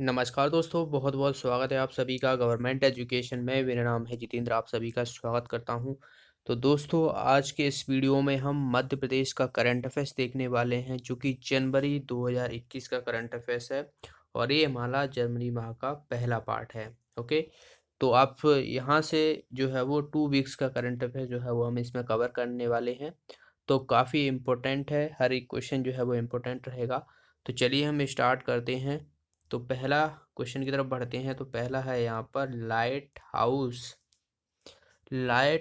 नमस्कार दोस्तों, बहुत-बहुत स्वागत है आप सभी का गवर्नमेंट एजुकेशन में। मेरा नाम है जितेंद्र, आप सभी का स्वागत करता हूं। तो दोस्तों, आज के इस वीडियो में हम मध्य प्रदेश का करंट अफेयर्स देखने वाले हैं, जो कि जनवरी 2021 का करंट अफेयर्स है और ये हमारा जनवरी माह का पहला पार्ट है। ओके, तो आप यहाँ से जो है वो 2 वीक्स का करंट अफेयर जो है वो हम इसमें कवर करने वाले हैं। तो काफ़ी इम्पोर्टेंट है, हर एक क्वेश्चन जो है वो इम्पोर्टेंट रहेगा। तो चलिए हम स्टार्ट करते हैं। तो पहला क्वेश्चन की तरफ बढ़ते हैं। तो पहला है यहाँ पर लाइट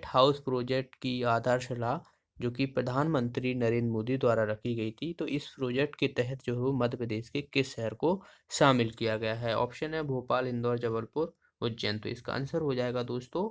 हाउस प्रोजेक्ट की आधारशिला जो कि प्रधानमंत्री नरेंद्र मोदी द्वारा रखी गई थी। तो इस प्रोजेक्ट के तहत जो है वो मध्य प्रदेश के किस शहर को शामिल किया गया है? ऑप्शन है भोपाल, इंदौर, जबलपुर, उज्जैन। तो इसका आंसर हो जाएगा दोस्तों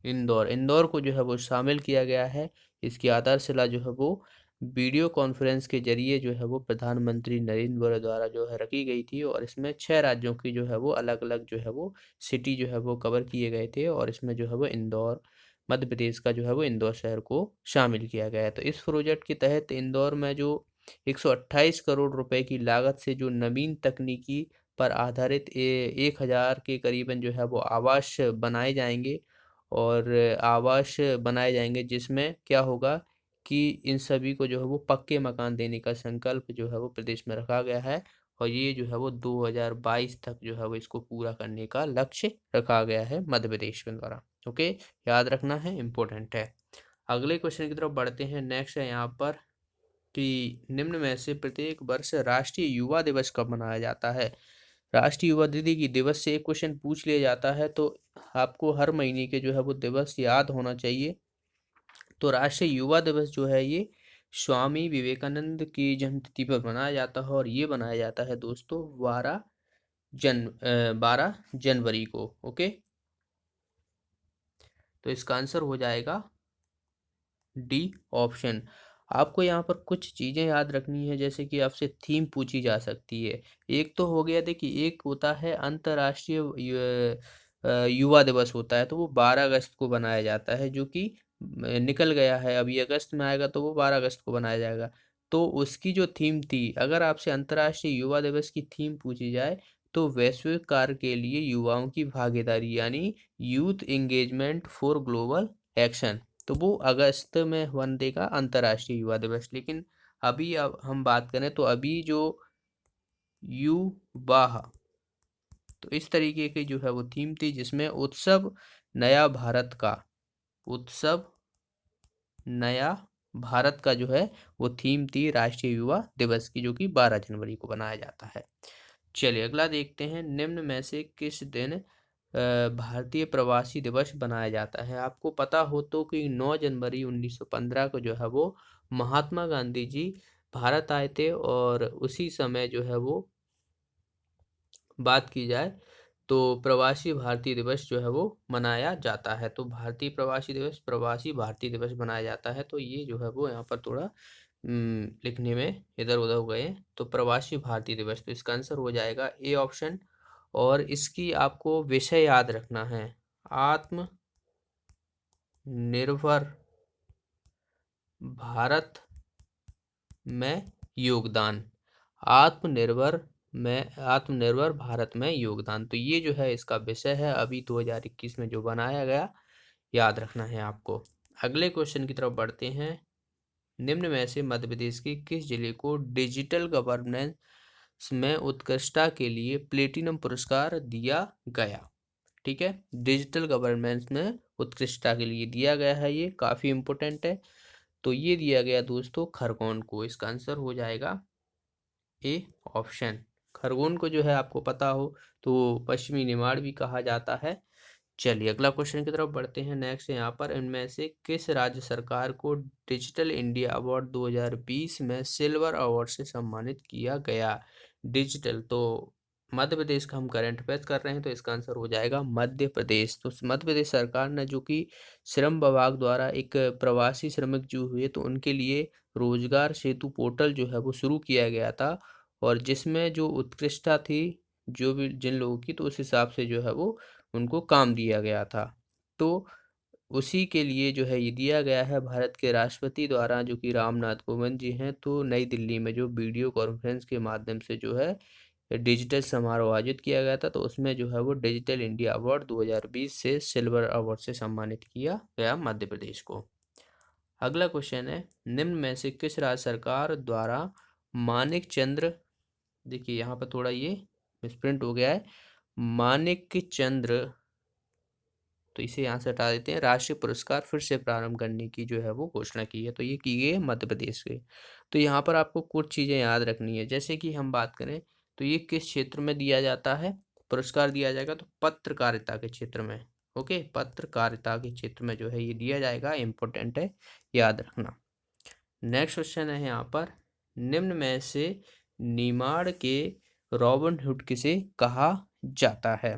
इंदौर। इंदौर को जो है वो शामिल किया गया है। इसकी आधारशिला जो है वो वीडियो कॉन्फ्रेंस के जरिए जो है वो प्रधानमंत्री नरेंद्र मोदी द्वारा जो है रखी गई थी और इसमें 6 राज्यों की जो है वो अलग-अलग जो है वो सिटी जो है वो कवर किए गए थे और इसमें जो है वो इंदौर, मध्य प्रदेश का जो है वो इंदौर शहर को शामिल किया गया है। तो इस प्रोजेक्ट के तहत इंदौर में जो 128 करोड़ रुपए की लागत से जो नवीन तकनीकी पर आधारित 1000 के करीबन जो है वो आवास बनाए जाएंगे और आवास बनाए जाएंगे, जिसमें क्या होगा कि इन सभी को जो है वो पक्के मकान देने का संकल्प जो है वो प्रदेश में रखा गया है और ये जो है वो 2022 तक जो है वो इसको पूरा करने का लक्ष्य रखा गया है मध्य प्रदेश के द्वारा। ओके, याद रखना है, इम्पोर्टेंट है। अगले क्वेश्चन की तरफ बढ़ते हैं। नेक्स्ट है यहाँ पर कि निम्न में से प्रत्येक वर्ष राष्ट्रीय युवा दिवस कब मनाया जाता है? राष्ट्रीय युवा दीदी की दिवस से एक क्वेश्चन पूछ लिया जाता है, तो आपको हर महीने के जो है वो दिवस याद होना चाहिए। तो राष्ट्रीय युवा दिवस जो है ये स्वामी विवेकानंद की जन्मतिथि पर मनाया जाता है और ये मनाया जाता है दोस्तों 12 जनवरी को। ओके, तो इसका आंसर हो जाएगा डी ऑप्शन। आपको यहाँ पर कुछ चीज़ें याद रखनी है, जैसे कि आपसे थीम पूछी जा सकती है। एक तो हो गया, देखिए एक होता है अंतर्राष्ट्रीय युवा दिवस होता है, तो वो 12 अगस्त को बनाया जाता है, जो कि निकल गया है। अभी अगस्त में आएगा तो वो 12 अगस्त को बनाया जाएगा। तो उसकी जो थीम थी, अगर आपसे अंतर्राष्ट्रीय युवा दिवस की थीम पूछी जाए तो वैश्विक कार्य के लिए युवाओं की भागीदारी, यानी youth engagement for global action, तो वो अगस्त में बन देगा अंतर्राष्ट्रीय युवा दिवस। लेकिन अभी अब हम बात करें तो अभी जो युवा, तो इस तरीके की जो है वो थीम थी, जिसमें उत्सव नया भारत का जो है वो थीम थी राष्ट्रीय युवा दिवस की, जो कि 12 जनवरी को बनाया जाता है। चलिए अगला देखते हैं। निम्न में से किस दिन भारतीय प्रवासी दिवस बनाया जाता है? आपको पता हो तो कि 9 जनवरी 1915 को जो है वो महात्मा गांधी जी भारत आए थे और उसी समय जो है वो बात की जाए तो प्रवासी भारतीय दिवस जो है वो मनाया जाता है। तो भारतीय प्रवासी दिवस, प्रवासी भारतीय दिवस मनाया जाता है। तो ये जो है वो यहाँ पर थोड़ा लिखने में इधर उधर हो गए। तो प्रवासी भारतीय दिवस, तो इसका आंसर हो जाएगा ए ऑप्शन। और इसकी आपको विषय याद रखना है, आत्मनिर्भर भारत में योगदान। आत्मनिर्भर आत्मनिर्भर भारत में योगदान, तो ये जो है इसका विषय है अभी 2021 में जो बनाया गया, याद रखना है आपको। अगले क्वेश्चन की तरफ बढ़ते हैं। निम्न में से मध्य प्रदेश के किस जिले को डिजिटल गवर्नेंस में उत्कृष्टता के लिए प्लेटिनम पुरस्कार दिया गया? ठीक है, डिजिटल गवर्नेंस में उत्कृष्टता के लिए दिया गया है, ये काफ़ी इम्पोर्टेंट है। तो ये दिया गया दोस्तों खरगोन को। इसका आंसर हो जाएगा ए ऑप्शन। खरगोन को जो है आपको पता हो तो पश्चिमी निमाड़ भी कहा जाता है। चलिए अगला क्वेश्चन की तरफ बढ़ते हैं। नेक्स्ट है यहाँ पर, इनमें से किस राज्य सरकार को डिजिटल इंडिया अवार्ड 2020 में सिल्वर अवार्ड से सम्मानित किया गया? डिजिटल, तो मध्य प्रदेश का हम करंट अफेयर्स कर रहे हैं, तो इसका आंसर हो जाएगा मध्य प्रदेश। तो मध्य प्रदेश सरकार ने, जो कि श्रम विभाग द्वारा एक प्रवासी श्रमिक जो हुए तो उनके लिए रोजगार सेतु पोर्टल जो है वो शुरू किया गया था और जिसमें जो उत्कृष्टता थी जो भी जिन लोगों की, तो उस हिसाब से जो है वो उनको काम दिया गया था। तो उसी के लिए जो है ये दिया गया है भारत के राष्ट्रपति द्वारा, जो कि रामनाथ कोविंद जी हैं। तो नई दिल्ली में जो वीडियो कॉन्फ्रेंस के माध्यम से जो है डिजिटल समारोह आयोजित किया गया था, तो उसमें जो है वो डिजिटल इंडिया अवार्ड 2020 से सिल्वर अवार्ड से सम्मानित किया गया मध्य प्रदेश को। अगला क्वेश्चन है, निम्न में से किस राज्य सरकार द्वारा मानिक चंद्र, देखिए यहाँ पर थोड़ा ये मिसप्रिंट हो गया है, मानिक चंद्र, तो इसे यहाँ से हटा देते हैं, राष्ट्रीय पुरस्कार फिर से प्रारंभ करने की जो है वो घोषणा की है, तो ये की गई है मध्य प्रदेश के। तो यहाँ पर आपको कुछ चीज़ें याद रखनी है, जैसे कि हम बात करें तो ये किस क्षेत्र में दिया जाता है, पुरस्कार दिया जाएगा तो पत्रकारिता के क्षेत्र में। ओके, पत्रकारिता के क्षेत्र में जो है ये दिया जाएगा, इम्पोर्टेंट है, याद रखना। नेक्स्ट क्वेश्चन है यहाँ पर, निम्न में से निमाड़ के रॉबिन हुड किसे कहा जाता है।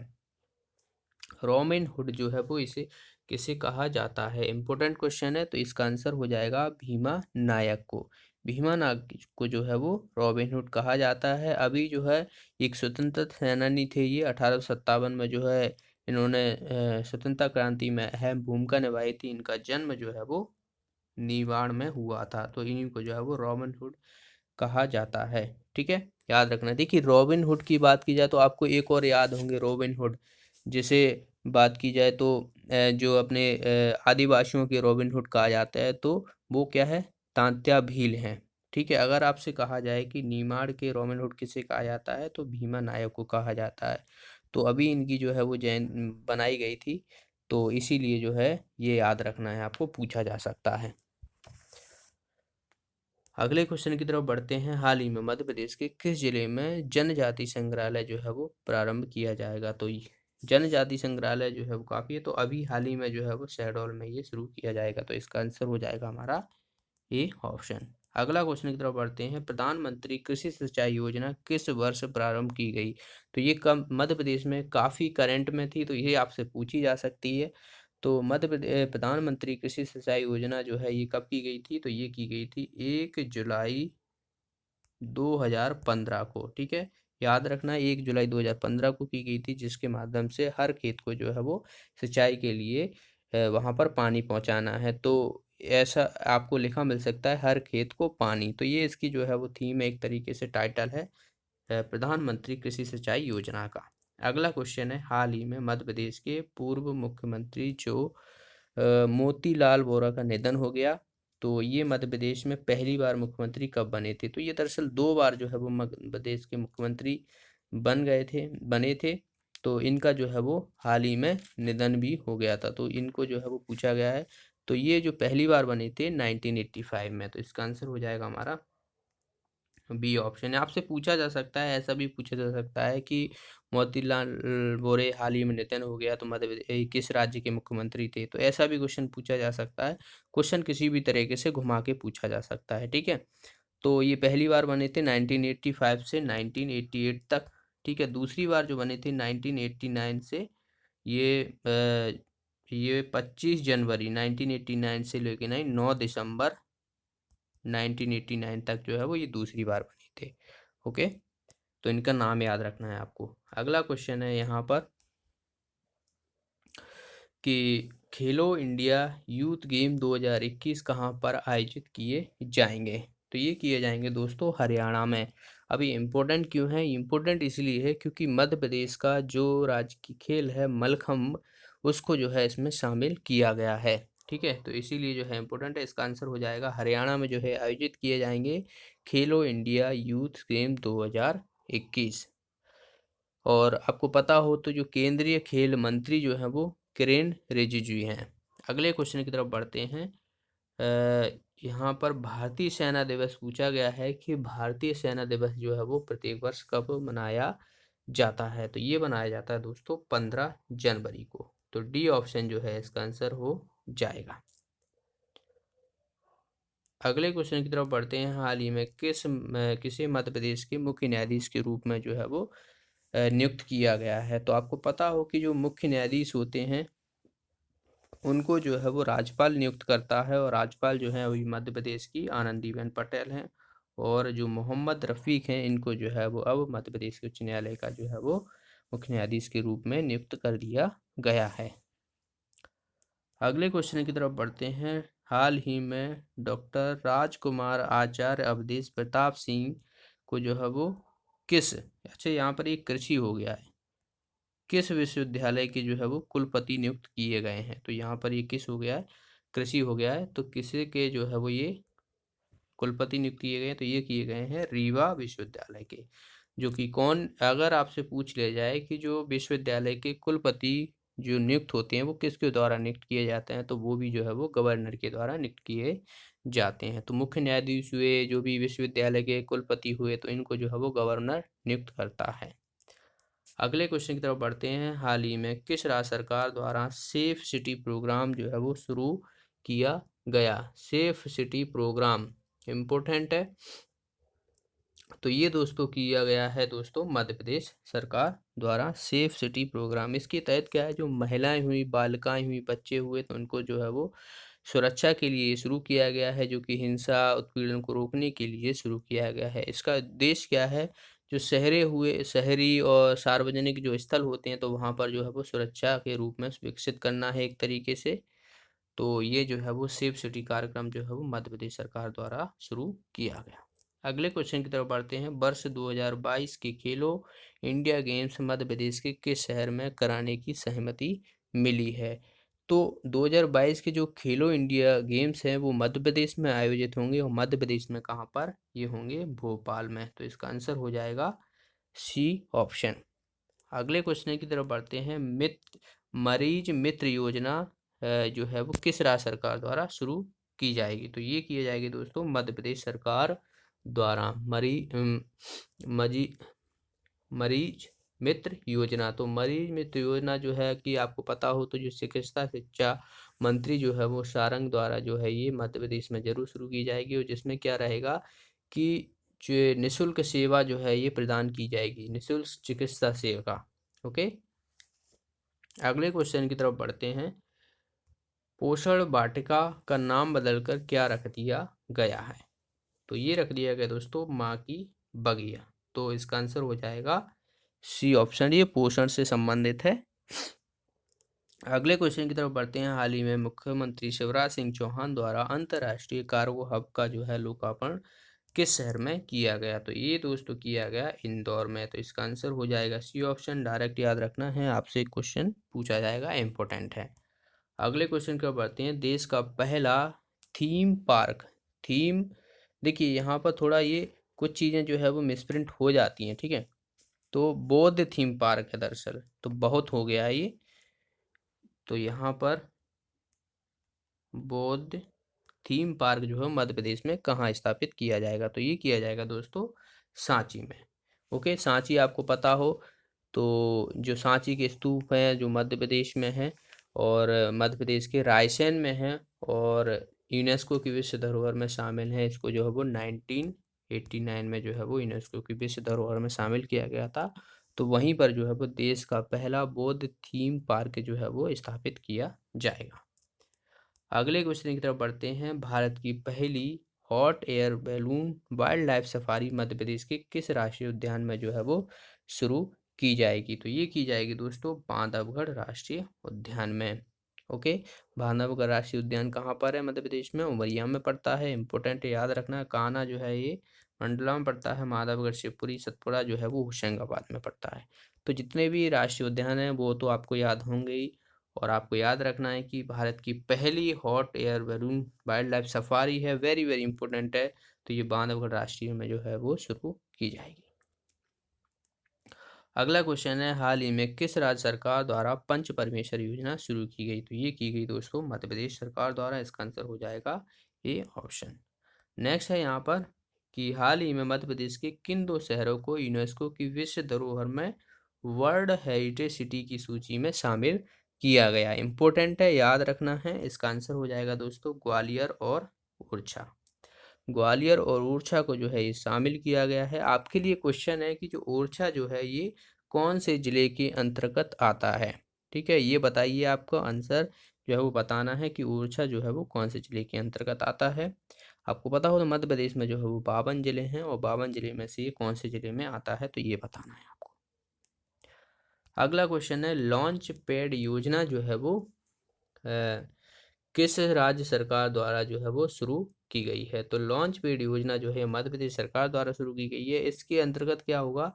रॉबिन हुड जो है वो इसे किसे कहा जाता है, इंपॉर्टेंट क्वेश्चन है, तो इसका आंसर हो जाएगा भीमा नायक को। भीमा नायक को जो है वो रॉबिन हुड कहा जाता है। अभी जो है एक स्वतंत्रता सेनानी थे ये, 1857 में जो है इन्होंने स्वतंत्रता क्रांति में अहम भूमिका निभाई थी। इनका जन्म जो है वो निवाड़ में हुआ था, तो इन्हीं को जो है वो रॉबिन हुड कहा जाता है। ठीक है, याद रखना। देखिए रॉबिन हुड की बात की जाए तो आपको एक और याद होंगे रॉबिन हुड, जैसे बात की जाए तो जो अपने आदिवासियों के रॉबिन हुड कहा जाता है, तो वो क्या है, तांत्या भील हैं। ठीक है, अगर आपसे कहा जाए कि नीमाड़ के रॉबिन हुड किसे कहा जाता है, तो भीमा नायक को कहा जाता है। तो अभी इनकी जो है वो जैन बनाई गई थी, तो इसीलिए जो है ये याद रखना है, आपको पूछा जा सकता है। अगले क्वेश्चन की तरफ बढ़ते हैं, हाल ही में मध्य प्रदेश के किस जिले में जनजाति संग्रहालय जो है वो प्रारंभ किया जाएगा। तो जनजाति संग्रहालय जो है वो काफ़ी है, तो अभी हाल ही में जो है वो शहडोल में ये शुरू किया जाएगा, तो इसका आंसर हो जाएगा हमारा ए ऑप्शन। अगला क्वेश्चन की तरफ बढ़ते हैं, प्रधानमंत्री कृषि सिंचाई योजना किस वर्ष प्रारंभ की गई। तो ये कब मध्य प्रदेश में काफ़ी करंट में थी, तो ये आपसे पूछी जा सकती है। तो प्रधानमंत्री कृषि सिंचाई योजना जो है ये कब की गई थी, तो ये की गई थी 1 जुलाई 2015 को। ठीक है, याद रखना 1 जुलाई 2015 को की गई थी, जिसके माध्यम से हर खेत को जो है वो सिंचाई के लिए वहाँ पर पानी पहुँचाना है। तो ऐसा आपको लिखा मिल सकता है, हर खेत को पानी, तो ये इसकी जो है वो थीम है, एक तरीके से टाइटल है प्रधानमंत्री कृषि सिंचाई योजना का। अगला क्वेश्चन है, हाल ही में मध्य प्रदेश के पूर्व मुख्यमंत्री जो मोतीलाल वोरा का निधन हो गया, तो ये मध्य प्रदेश में पहली बार मुख्यमंत्री कब बने थे। तो ये दरअसल 2 बार जो है वो मध्य प्रदेश के मुख्यमंत्री बने थे, तो इनका जो है वो हाल ही में निधन भी हो गया था, तो इनको जो है वो पूछा गया है। तो ये जो पहली बार बने थे 1985 में, तो इसका आंसर हो जाएगा हमारा बी ऑप्शन है। आपसे पूछा जा सकता है, ऐसा भी पूछा जा सकता है कि मोतीलाल वोरे हाल ही में निधन हो गया, तो मध्य प्रदेश किस राज्य के मुख्यमंत्री थे, तो ऐसा भी क्वेश्चन पूछा जा सकता है। क्वेश्चन किसी भी तरीके से घुमा के पूछा जा सकता है। ठीक है, तो ये पहली बार बने थे 1985 से 1988 तक। ठीक है, दूसरी बार जो बने थे 1989 से ये 25 जनवरी 1989 से लेके 9 दिसंबर 1989 तक जो है वो ये दूसरी बार बने थे। ओके, तो इनका नाम याद रखना है आपको। अगला क्वेश्चन है यहाँ पर कि खेलो इंडिया यूथ गेम 2021 कहाँ पर आयोजित किए जाएंगे। तो ये किए जाएंगे दोस्तों हरियाणा में। अभी इम्पोर्टेंट क्यों है, इम्पोर्टेंट इसलिए है क्योंकि मध्य प्रदेश का जो राज्य की खेल है मलखम्ब, उसको जो है इसमें शामिल किया गया है। ठीक है, तो इसीलिए जो है इम्पोर्टेंट है, इसका आंसर हो जाएगा हरियाणा में जो है आयोजित किए जाएंगे खेलो इंडिया यूथ गेम 2021। और आपको पता हो तो जो केंद्रीय खेल मंत्री जो हैं वो किरेन रिजिजू हैं। अगले क्वेश्चन की तरफ बढ़ते हैं, यहाँ पर भारतीय सेना दिवस पूछा गया है कि भारतीय सेना दिवस जो है वो प्रत्येक वर्ष कब मनाया जाता है। तो ये मनाया जाता है दोस्तों 15 जनवरी को, तो डी ऑप्शन जो है इसका आंसर हो जाएगा। अगले क्वेश्चन की तरफ बढ़ते हैं, हाल ही में किसे मध्य प्रदेश के मुख्य न्यायाधीश के रूप में जो है वो नियुक्त किया गया है। तो आपको पता हो कि जो मुख्य न्यायाधीश होते हैं उनको जो है वो राज्यपाल नियुक्त करता है, और राज्यपाल जो है अभी मध्य प्रदेश की आनंदीबेन पटेल हैं, और जो मोहम्मद रफ़ीक हैं इनको जो है वो अब मध्य प्रदेश उच्च न्यायालय का जो है वो मुख्य न्यायाधीश के रूप में नियुक्त कर दिया गया है। अगले क्वेश्चन की तरफ बढ़ते हैं, हाल ही में डॉक्टर राजकुमार आचार्य अवधेश प्रताप सिंह को जो है वो किस, अच्छा यहाँ पर एक कृषि हो गया है, किस विश्वविद्यालय के जो है वो कुलपति नियुक्त किए गए हैं, तो यहाँ पर ये किस हो गया है, कृषि हो गया है, तो किसी के जो है वो ये कुलपति नियुक्त किए गए हैं, तो ये किए गए हैं रीवा विश्वविद्यालय के। जो कि कौन, अगर आपसे पूछ लिया जाए कि जो विश्वविद्यालय के कुलपति जो नियुक्त होते हैं वो किसके द्वारा नियुक्त किए जाते हैं, तो वो भी जो है वो गवर्नर के द्वारा नियुक्त किए जाते हैं। तो मुख्य न्यायाधीश हुए, जो भी विश्वविद्यालय के कुलपति हुए, तो इनको जो है वो गवर्नर नियुक्त करता है। अगले क्वेश्चन की तरफ बढ़ते हैं। हाल ही में किस राज्य सरकार द्वारा सेफ सिटी प्रोग्राम जो है वो शुरू किया गया? सेफ सिटी प्रोग्राम इम्पोर्टेंट है, तो ये दोस्तों किया गया है दोस्तों मध्य प्रदेश सरकार द्वारा सेफ सिटी प्रोग्राम। इसके तहत क्या है, जो महिलाएं हुई, बालिकाएं हुई, बच्चे हुए, तो उनको जो है वो सुरक्षा के लिए शुरू किया गया है, जो कि हिंसा उत्पीड़न को रोकने के लिए शुरू किया गया है। इसका उद्देश्य क्या है, जो शहरी और सार्वजनिक जो स्थल होते हैं, तो वहाँ पर जो है वो सुरक्षा के रूप में विकसित करना है एक तरीके से। तो ये जो है वो सेफ सिटी कार्यक्रम जो है वो मध्य प्रदेश सरकार द्वारा शुरू किया गया। अगले क्वेश्चन की तरफ बढ़ते हैं। वर्ष 2022 के खेलो इंडिया गेम्स मध्य प्रदेश के किस शहर में कराने की सहमति मिली है? तो 2022 के जो खेलो इंडिया गेम्स हैं वो मध्य प्रदेश में आयोजित होंगे, और मध्य प्रदेश में कहाँ पर ये होंगे? भोपाल में। तो इसका आंसर हो जाएगा सी ऑप्शन। अगले क्वेश्चन की तरफ बढ़ते हैं। मरीज मित्र योजना जो है वो किस राज्य सरकार द्वारा शुरू की जाएगी? तो ये की जाएगी दोस्तों मध्य प्रदेश सरकार द्वारा। मरीज मित्र योजना, तो मरीज मित्र योजना जो है कि आपको पता हो तो जो चिकित्सा शिक्षा मंत्री जो है वो सारंग द्वारा जो है ये मध्य प्रदेश में जरूर शुरू की जाएगी, और जिसमें क्या रहेगा कि जो निःशुल्क सेवा जो है ये प्रदान की जाएगी, निःशुल्क चिकित्सा सेवा। ओके, अगले क्वेश्चन की तरफ बढ़ते हैं। पोषण वाटिका का नाम बदलकर क्या रख दिया गया है? तो ये रख दिया गया दोस्तों माँ की बगिया। तो इसका आंसर हो जाएगा सी ऑप्शन, ये पोषण से संबंधित है। अगले क्वेश्चन की तरफ बढ़ते हैं। हाल ही में मुख्यमंत्री शिवराज सिंह चौहान द्वारा अंतर्राष्ट्रीय कार्गो हब का जो है लोकार्पण किस शहर में किया गया? तो ये दोस्तों किया गया इंदौर में। तो इसका आंसर हो जाएगा सी ऑप्शन। डायरेक्ट याद रखना है, आपसे क्वेश्चन पूछा जाएगा, इंपॉर्टेंट है। अगले क्वेश्चन की ओर बढ़ते हैं। देश का पहला थीम पार्क, थीम, देखिए यहाँ पर थोड़ा ये कुछ चीज़ें जो है वो मिसप्रिंट हो जाती हैं, ठीक है। तो बौद्ध थीम पार्क है दरअसल, तो बहुत हो गया है ये। तो यहाँ पर बौद्ध थीम पार्क जो है मध्य प्रदेश में कहाँ स्थापित किया जाएगा? तो ये किया जाएगा दोस्तों सांची में। ओके, सांची आपको पता हो तो जो सांची के स्तूप हैं जो मध्य प्रदेश में हैं, और मध्य प्रदेश के रायसेन में हैं, और यूनेस्को की विश्व धरोहर में शामिल है। इसको जो है वो 1989 में जो है वो यूनेस्को की विश्व धरोहर में शामिल किया गया था। तो वहीं पर जो है वो देश का पहला बौद्ध थीम पार्क जो है वो स्थापित किया जाएगा। अगले क्वेश्चन की तरफ बढ़ते हैं। भारत की पहली hot air balloon wild life safari Madhya Pradesh के किस राष्ट्रीय उद्यान में जो है वो शुरू की जाएगी? तो ये की जाएगी दोस्तों बांधवगढ़ राष्ट्रीय उद्यान में। ओके, बांधवगढ़ राष्ट्रीय उद्यान कहाँ पर है? मध्य प्रदेश में उमरिया में पड़ता है। इंपॉर्टेंट याद रखना है। कान्हा जो है ये मंडला में पड़ता है। माधवगढ़ शिवपुरी सतपुड़ा जो है वो होशंगाबाद में पड़ता है। तो जितने भी राष्ट्रीय उद्यान हैं वो तो आपको याद होंगे ही, और आपको याद रखना है कि भारत की पहली hot air balloon wild life safari है, वेरी वेरी इंपॉर्टेंट है। तो ये बांधवगढ़ राष्ट्रीय में जो है वो शुरू की जाएगी। अगला क्वेश्चन है। हाल ही में किस राज्य सरकार द्वारा पंच परमेश्वर योजना शुरू की गई? तो ये की गई दोस्तों मध्य प्रदेश सरकार द्वारा। इसका आंसर हो जाएगा ए ऑप्शन। नेक्स्ट है यहाँ पर कि हाल ही में मध्य प्रदेश के किन दो शहरों को यूनेस्को की विश्व धरोहर में वर्ल्ड हेरिटेज सिटी की सूची में शामिल किया गया? इंपॉर्टेंट है, याद रखना है। इसका आंसर हो जाएगा दोस्तों ग्वालियर और ओरछा। ग्वालियर और ओरछा को जो है ये शामिल किया गया है। आपके लिए क्वेश्चन है कि जो ओरछा जो है ये कौन से जिले के अंतर्गत आता है? ठीक है, ये बताइए, आपको आंसर जो है वो बताना है कि ओरछा जो है वो कौन से जिले के अंतर्गत आता है। आपको पता हो तो मध्य प्रदेश में जो है वो 52 जिले हैं, और 52 जिले में से ये कौन से जिले में आता है, तो ये बताना है आपको। अगला क्वेश्चन है। लॉन्च पैड योजना जो है वो किस राज्य सरकार द्वारा जो है वो शुरू की गई है। तो लॉन्च पैड योजना जो है मध्य प्रदेश सरकार द्वारा शुरू की गई है। इसके अंतर्गत क्या होगा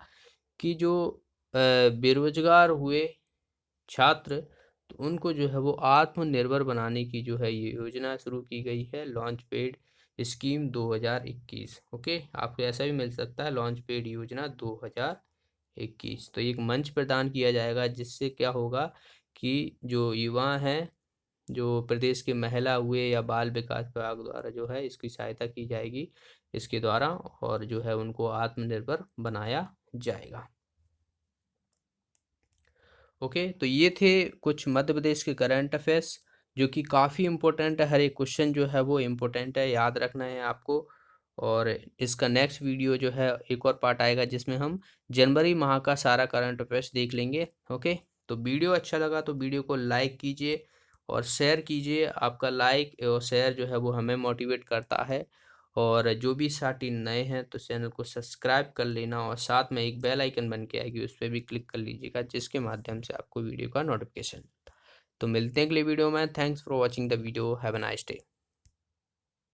कि जो बेरोजगार हुए छात्र, तो उनको जो है वो आत्मनिर्भर बनाने की जो है ये योजना शुरू की गई है, लॉन्च पैड स्कीम 2021। ओके, आपको ऐसा भी मिल सकता है लॉन्च पैड योजना 2021। तो एक मंच प्रदान किया जाएगा जिससे क्या होगा कि जो युवा हैं, जो प्रदेश के महिला हुए या बाल विकास विभाग द्वारा जो है इसकी सहायता की जाएगी इसके द्वारा, और जो है उनको आत्मनिर्भर बनाया जाएगा। ओके, तो ये थे कुछ मध्य प्रदेश के करंट अफेयर्स जो कि काफ़ी इम्पोर्टेंट है। हर एक क्वेश्चन जो है वो इम्पोर्टेंट है, याद रखना है आपको। और इसका नेक्स्ट वीडियो जो है एक और पार्ट आएगा जिसमें हम जनवरी माह का सारा करंट अफेयर्स देख लेंगे। ओके, तो वीडियो अच्छा लगा तो वीडियो को लाइक कीजिए और शेयर कीजिए। आपका लाइक और शेयर जो है वो हमें मोटिवेट करता है। और जो भी साथी नए हैं तो चैनल को सब्सक्राइब कर लेना, और साथ में एक बेल आइकन बन के आएगी, उस पर भी क्लिक कर लीजिएगा जिसके माध्यम से आपको वीडियो का नोटिफिकेशन। तो मिलते हैं अगले वीडियो में। Thanks for watching the video. Have a nice day.